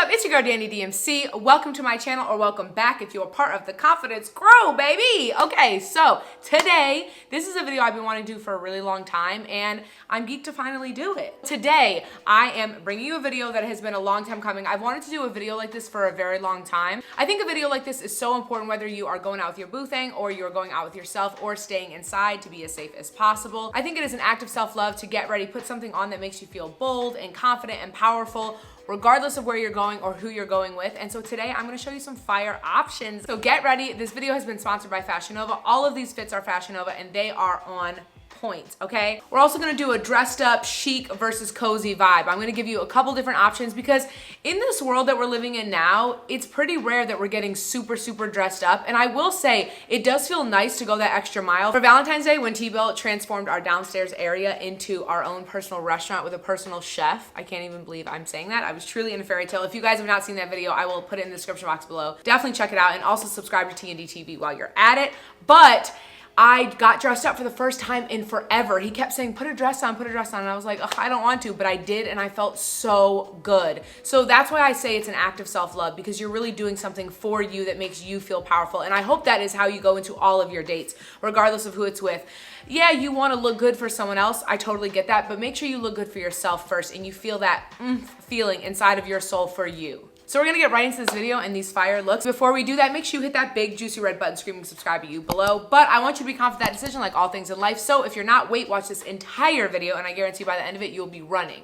up? It's your girl Danny DMC. Welcome to my channel, or welcome back if you're part of the confidence crew, baby. Okay, so today, this is a video I've been wanting to do for a really long time, and I'm geeked to finally do it. Today, I am bringing you a video that has been a long time coming. I've wanted to do a video like this for a very long time. I think a video like this is so important whether you are going out with your boo thing, or you're going out with yourself, or staying inside to be as safe as possible. I think it is an act of self-love to get ready, put something on that makes you feel bold and confident and powerful, regardless of where you're going or who you're going with. And so today I'm gonna show you some fire options. So get ready. This video has been sponsored by FashionNova. All of these fits are FashionNova and they are on point, okay? We're also gonna do a dressed up chic versus cozy vibe. I'm gonna give you a couple different options because in this world that we're living in now, it's pretty rare that we're getting super dressed up. And I will say, it does feel nice to go that extra mile. For Valentine's Day, when Tbell transformed our downstairs area into our own personal restaurant with a personal chef, I can't even believe I'm saying that. I was truly in a fairy tale. If you guys have not seen that video, I will put it in the description box below. Definitely check it out, and also subscribe to T&DTV while you're at it. But I got dressed up for the first time in forever. He kept saying, put a dress on, and I was like, ugh, I don't want to, but I did, and I felt so good. So that's why I say it's an act of self-love, because you're really doing something for you that makes you feel powerful. And I hope that is how you go into all of your dates, regardless of who it's with. Yeah, you want to look good for someone else. I totally get that, but make sure you look good for yourself first, and you feel that feeling inside of your soul for you. So we're gonna get right into this video and these fire looks. Before we do that, make sure you hit that big juicy red button screaming subscribe to you below. But I want you to be confident in that decision, like all things in life. So if you're not, wait, watch this entire video, and I guarantee by the end of it, you'll be running.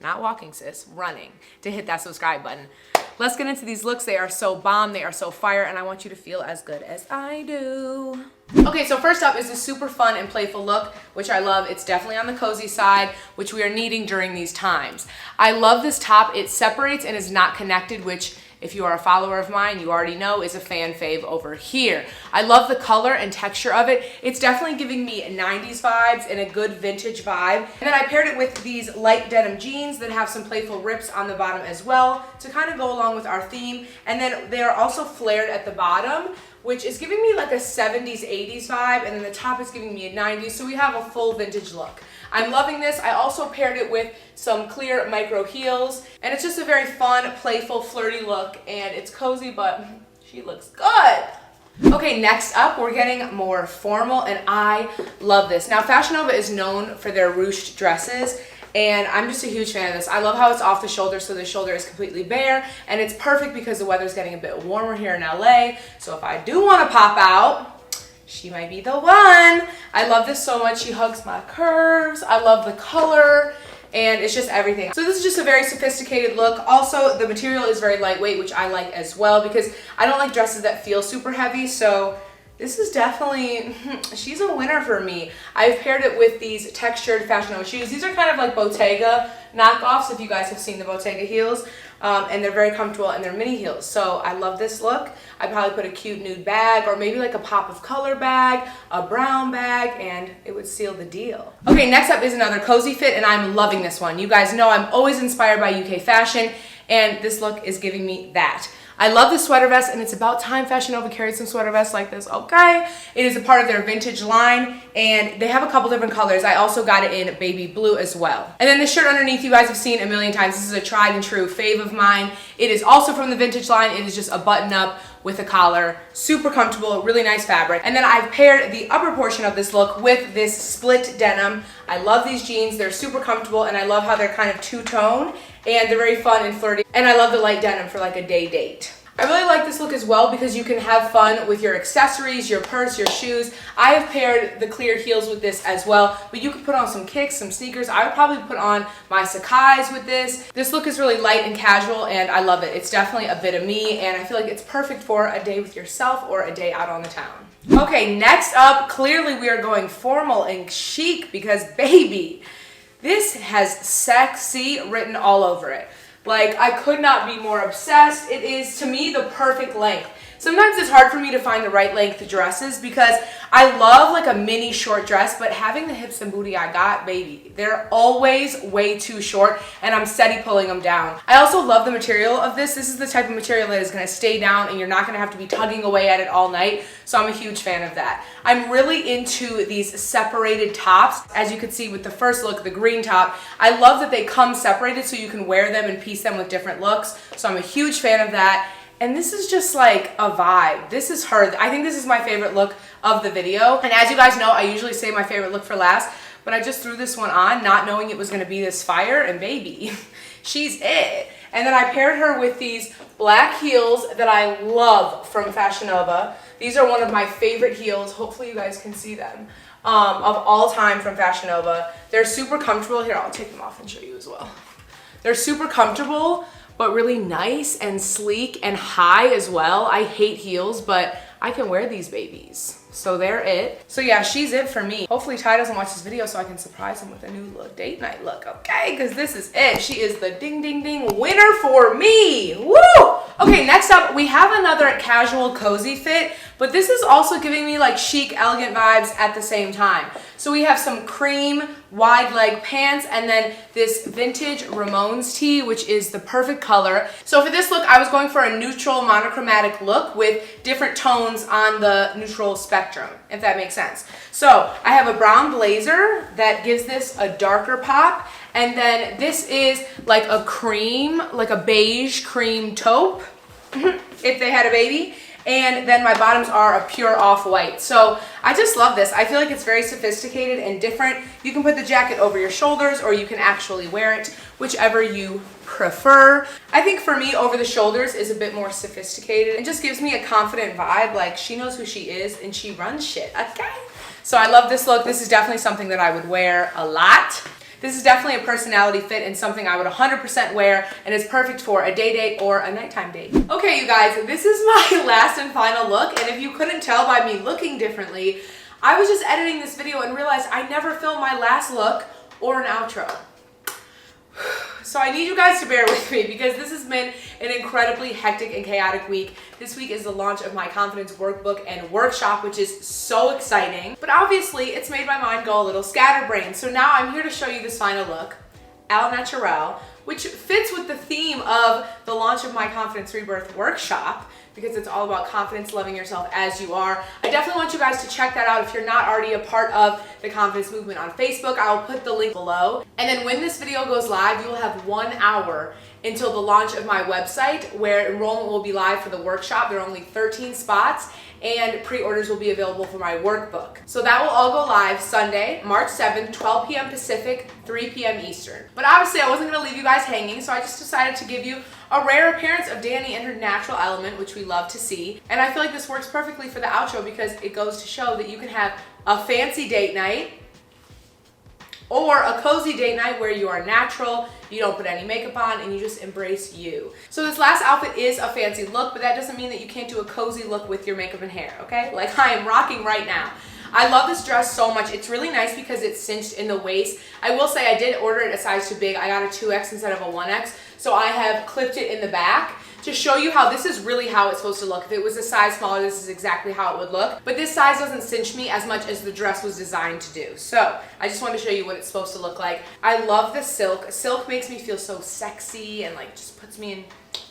Not walking, sis, running to hit that subscribe button. Let's get into these looks. They are so bomb, they are so fire, and I want you to feel as good as I do. Okay, so first up is a super fun and playful look, which I love. It's definitely on the cozy side, which we are needing during these times. I love this top. It separates and is not connected, which if you are a follower of mine, you already know is a fan fave over here. I love the color and texture of it. It's definitely giving me 90s vibes and a good vintage vibe. And then I paired it with these light denim jeans that have some playful rips on the bottom as well to kind of go along with our theme. And then they are also flared at the bottom, which is giving me like a 70s, 80s vibe, and then the top is giving me a 90s, so we have a full vintage look. I'm loving this. I also paired it with some clear micro heels, and it's just a very fun, playful, flirty look, and it's cozy, but she looks good. Okay, next up, we're getting more formal, and I love this. Now, FashionNova is known for their ruched dresses, and I'm just a huge fan of this. I love how it's off the shoulder, so the shoulder is completely bare, and it's perfect because the weather's getting a bit warmer here in LA, so if I do want to pop out, she might be the one. I love this so much. She hugs my curves. I love the color, and it's just everything. So this is just a very sophisticated look. Also, the material is very lightweight, which I like as well, because I don't like dresses that feel super heavy, so this is definitely, she's a winner for me. I've paired it with these textured FashionNova shoes. These are kind of like Bottega knockoffs, if you guys have seen the Bottega heels. And they're very comfortable, and they're mini heels. So I love this look. I'd probably put a cute nude bag, or maybe like a pop of color bag, a brown bag, and it would seal the deal. Okay, next up is another cozy fit, and I'm loving this one. You guys know I'm always inspired by UK fashion, and this look is giving me that. I love this sweater vest, and it's about time FashionNova carried some sweater vests like this, okay? It is a part of their vintage line, and they have a couple different colors. I also got it in baby blue as well. And then the shirt underneath, you guys have seen a million times. This is a tried and true fave of mine. It is also from the vintage line. It is just a button up with a collar, super comfortable, really nice fabric. And then I've paired the upper portion of this look with this split denim. I love these jeans. They're super comfortable, and I love how they're kind of two-tone, and they're very fun and flirty. And I love the light denim for like a day date. I really like this look as well because you can have fun with your accessories, your purse, your shoes. I have paired the clear heels with this as well, but you could put on some kicks, some sneakers. I would probably put on my Sakai's with this. This look is really light and casual, and I love it. It's definitely a bit of me, and I feel like it's perfect for a day with yourself or a day out on the town. Okay, next up, clearly we are going formal and chic because, baby, this has sexy written all over it. Like, I could not be more obsessed. It is, to me, the perfect length. Sometimes it's hard for me to find the right length dresses because I love like a mini short dress, but having the hips and booty I got, baby, they're always way too short and I'm steady pulling them down. I also love the material of this. This is the type of material that is gonna stay down and you're not gonna have to be tugging away at it all night. So I'm a huge fan of that. I'm really into these separated tops. As you can see with the first look, the green top, I love that they come separated so you can wear them and piece them with different looks. So I'm a huge fan of that. And this is just like a vibe. This is her. I think this is my favorite look of the video. And as you guys know, I usually say my favorite look for last, but I just threw this one on not knowing it was gonna be this fire, and baby, she's it. And then I paired her with these black heels that I love from FashionNova. These are one of my favorite heels. Hopefully you guys can see them. Of all time from FashionNova. They're super comfortable. Here, I'll take them off and show you as well. They're super comfortable, but really nice and sleek and high as well. I hate heels, but I can wear these babies. So they're it. So yeah, she's it for me. Hopefully Ty doesn't watch this video so I can surprise him with a new look, date night look, okay? Because this is it. She is the ding, ding, ding winner for me. Woo! Okay, next up, we have another casual cozy fit, but this is also giving me like chic, elegant vibes at the same time. So we have some cream wide leg pants and then this vintage Ramones tee, which is the perfect color. So for this look, I was going for a neutral monochromatic look with different tones on the neutral spectrum, if that makes sense. So I have a brown blazer that gives this a darker pop. And then this is like a cream, like a beige cream taupe, if they had a baby. And then my bottoms are a pure off-white. So I just love this. I feel like it's very sophisticated and different. You can put the jacket over your shoulders or you can actually wear it, whichever you prefer. I think for me, over the shoulders is a bit more sophisticated and just gives me a confident vibe. Like she knows who she is and she runs shit, okay? So I love this look. This is definitely something that I would wear a lot. This is definitely a personality fit and something I would 100% wear, and it's perfect for a day date or a nighttime date. Okay, you guys, this is my last and final look, and if you couldn't tell by me looking differently, I was just editing this video and realized I never filmed my last look or an outro. So I need you guys to bear with me because this has been an incredibly hectic and chaotic week. This week is the launch of my confidence workbook and workshop, which is so exciting. But obviously it's made my mind go a little scatterbrained. So now I'm here to show you this final look, Al Natural, which fits with the theme of the launch of my confidence rebirth workshop, because it's all about confidence, loving yourself as you are. I definitely want you guys to check that out if you're not already a part of the confidence movement on Facebook. I will put the link below. And then when this video goes live, you will have 1 hour until the launch of my website, where enrollment will be live for the workshop. There are only 13 spots and pre-orders will be available for my workbook. So that will all go live Sunday, March 7th, 12 p.m. Pacific, 3 p.m. Eastern. But obviously I wasn't gonna leave you guys hanging, so I just decided to give you a rare appearance of Danny in her natural element, which we love to see. And I feel like this works perfectly for the outro because it goes to show that you can have a fancy date night or a cozy date night where you are natural, you don't put any makeup on, and you just embrace you. So this last outfit is a fancy look, but that doesn't mean that you can't do a cozy look with your makeup and hair, okay? Like I am rocking right now. I love this dress so much. It's really nice because it's cinched in the waist. I will say I did order it a size too big. I got a 2X instead of a 1X, so I have clipped it in the back to show you how this is really how it's supposed to look. If it was a size smaller, this is exactly how it would look. But this size doesn't cinch me as much as the dress was designed to do. So I just wanted to show you what it's supposed to look like. I love the silk. Silk makes me feel so sexy and like just puts me in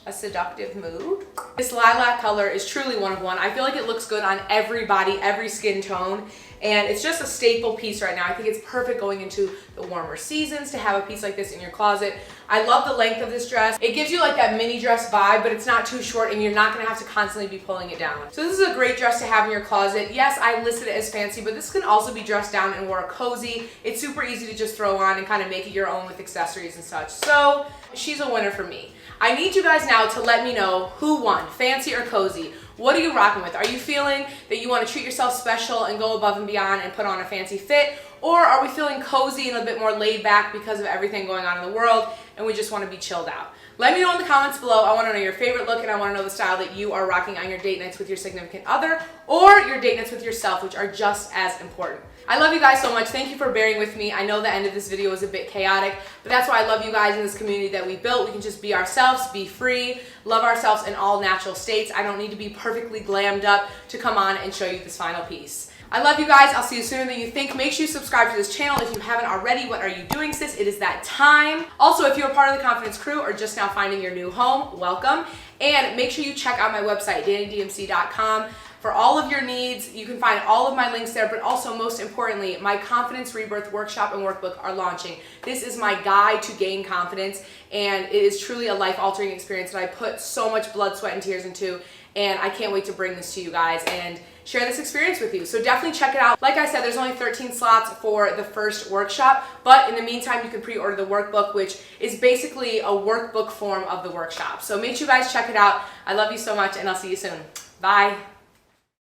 a seductive mood. This lilac color is truly one of one. I feel like it looks good on every body, every skin tone. And it's just a staple piece right now. I think it's perfect going into the warmer seasons to have a piece like this in your closet. I love the length of this dress. It gives you like that mini dress vibe, but it's not too short and you're not gonna have to constantly be pulling it down. So this is a great dress to have in your closet. Yes, I listed it as fancy, but this can also be dressed down and more cozy. It's super easy to just throw on and kind of make it your own with accessories and such. So she's a winner for me. I need you guys now to let me know who won, fancy or cozy. What are you rocking with? Are you feeling that you want to treat yourself special and go above and beyond and put on a fancy fit? Or are we feeling cozy and a bit more laid back because of everything going on in the world and we just want to be chilled out? Let me know in the comments below. I want to know your favorite look, and I want to know the style that you are rocking on your date nights with your significant other or your date nights with yourself, which are just as important. I love you guys so much. Thank you for bearing with me. I know the end of this video was a bit chaotic, but that's why I love you guys in this community that we built. We can just be ourselves, be free, love ourselves in all natural states. I don't need to be perfectly glammed up to come on and show you this final piece. I love you guys. I'll see you sooner than you think. Make sure you subscribe to this channel if you haven't already. What are you doing, sis? It is that time. Also, if you're a part of the Confidence crew or just now finding your new home, welcome. And make sure you check out my website, DannyDMC.com. For all of your needs. You can find all of my links there, but also most importantly, my Confidence Rebirth Workshop and Workbook are launching. This is my guide to gain confidence, and it is truly a life-altering experience that I put so much blood, sweat, and tears into, and I can't wait to bring this to you guys and share this experience with you. So definitely check it out. Like I said, there's only 13 slots for the first workshop, but in the meantime, you can pre-order the workbook, which is basically a workbook form of the workshop. So make sure you guys check it out. I love you so much, and I'll see you soon. Bye.